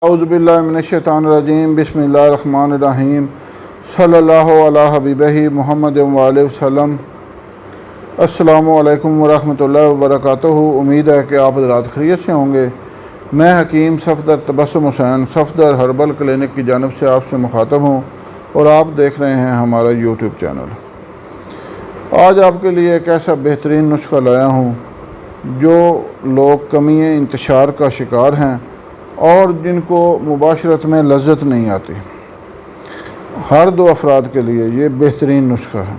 اعوذ باللہ من الشیطان الرجیم بسم اللہ الرحمن الرحیم صلی اللہ علیہ حبیبہ محمد وآلہ وسلم۔ السلام علیکم ورحمۃ اللہ وبرکاتہ۔ امید ہے کہ آپ حضرات خیریت سے ہوں گے۔ میں حکیم صفدر تبسم حسین صفدر ہربل کلینک کی جانب سے آپ سے مخاطب ہوں اور آپ دیکھ رہے ہیں ہمارا یوٹیوب چینل۔ آج آپ کے لیے ایک ایسا بہترین نسخہ لایا ہوں جو لوگ کمی انتشار کا شکار ہیں اور جن کو مباشرت میں لذت نہیں آتی، ہر دو افراد کے لیے یہ بہترین نسخہ ہے۔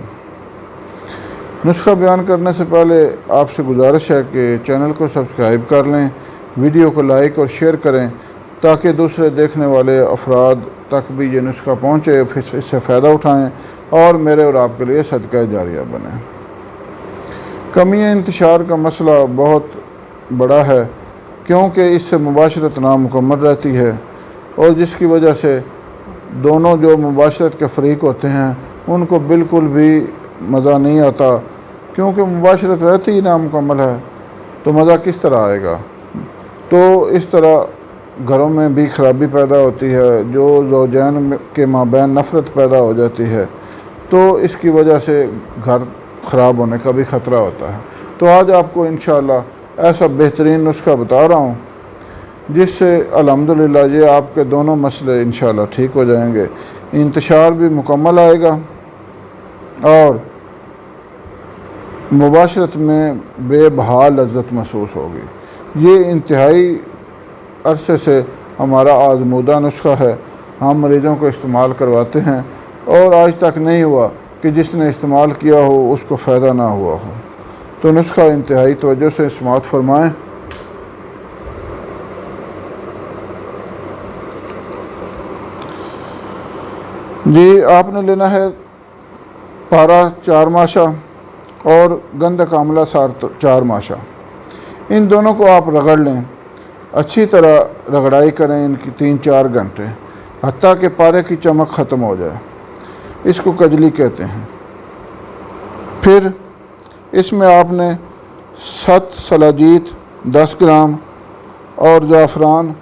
نسخہ بیان کرنے سے پہلے آپ سے گزارش ہے کہ چینل کو سبسکرائب کر لیں، ویڈیو کو لائک اور شیئر کریں تاکہ دوسرے دیکھنے والے افراد تک بھی یہ نسخہ پہنچے، اس سے فائدہ اٹھائیں اور میرے اور آپ کے لیے صدقہ جاریہ بنے۔ کمی انتشار کا مسئلہ بہت بڑا ہے کیونکہ اس سے مباشرت نامکمل رہتی ہے اور جس کی وجہ سے دونوں جو مباشرت کے فریق ہوتے ہیں ان کو بالکل بھی مزہ نہیں آتا، کیونکہ مباشرت رہتی ہی نامکمل ہے تو مزہ کس طرح آئے گا۔ تو اس طرح گھروں میں بھی خرابی پیدا ہوتی ہے، جو زوجین کے مابین نفرت پیدا ہو جاتی ہے، تو اس کی وجہ سے گھر خراب ہونے کا بھی خطرہ ہوتا ہے۔ تو آج آپ کو انشاءاللہ ایسا بہترین نسخہ بتا رہا ہوں جس سے الحمدللہ یہ آپ کے دونوں مسئلے انشاءاللہ ٹھیک ہو جائیں گے، انتشار بھی مکمل آئے گا اور مباشرت میں بے بہا لذت محسوس ہوگی۔ یہ انتہائی عرصے سے ہمارا آزمودہ نسخہ ہے، ہم مریضوں کو استعمال کرواتے ہیں اور آج تک نہیں ہوا کہ جس نے استعمال کیا ہو اس کو فائدہ نہ ہوا ہو۔ تو نسخہ انتہائی توجہ سے سماعت فرمائیں۔ جی، آپ نے لینا ہے پارا 4 ماشا اور گندھک آملہ سار 4 ماشا۔ ان دونوں کو آپ رگڑ لیں، اچھی طرح رگڑائی کریں ان کی 3-4 گھنٹے حتیٰ کہ پارے کی چمک ختم ہو جائے، اس کو کجلی کہتے ہیں۔ پھر اس میں آپ نے 7 سلاجیت 10 گرام اور زعفران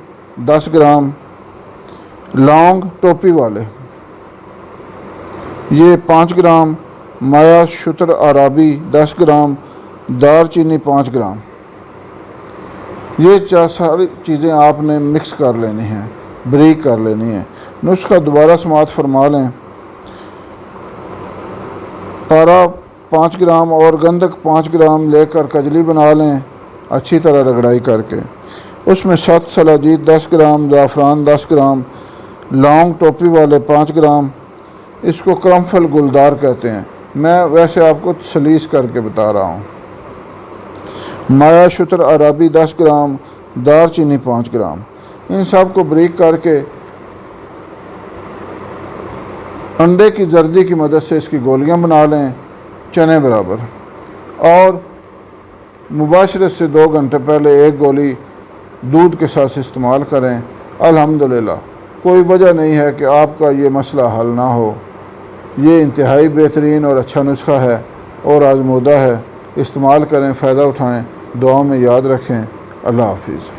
10 گرام، لونگ ٹوپی والے یہ 5 گرام، مایا شتر عرابی 10 گرام، دار چینی 5 گرام، یہ ساری چیزیں آپ نے مکس کر لینی ہیں، بریک کر لینی ہے۔ نسخہ دوبارہ سماعت فرما لیں۔ پارا 5 گرام اور گندھک 5 گرام لے کر کجلی بنا لیں اچھی طرح رگڑائی کر کے۔ اس میں 7 سلاجیت 10 گرام، زعفران 10 گرام، لونگ ٹوپی والے 5 گرام، اس کو کرمفل گلدار کہتے ہیں، میں ویسے آپ کو سلیس کر کے بتا رہا ہوں۔ مایا شتر عرابی 10 گرام، دار چینی 5 گرام، ان سب کو بریک کر کے انڈے کی زردی کی مدد سے اس کی گولیاں بنا لیں چنے برابر، اور مباشرت سے 2 گھنٹے پہلے 1 گولی دودھ کے ساتھ استعمال کریں۔ الحمدللہ کوئی وجہ نہیں ہے کہ آپ کا یہ مسئلہ حل نہ ہو۔ یہ انتہائی بہترین اور اچھا نسخہ ہے اور آزمودہ ہے، استعمال کریں، فائدہ اٹھائیں، دعاؤں میں یاد رکھیں۔ اللہ حافظ۔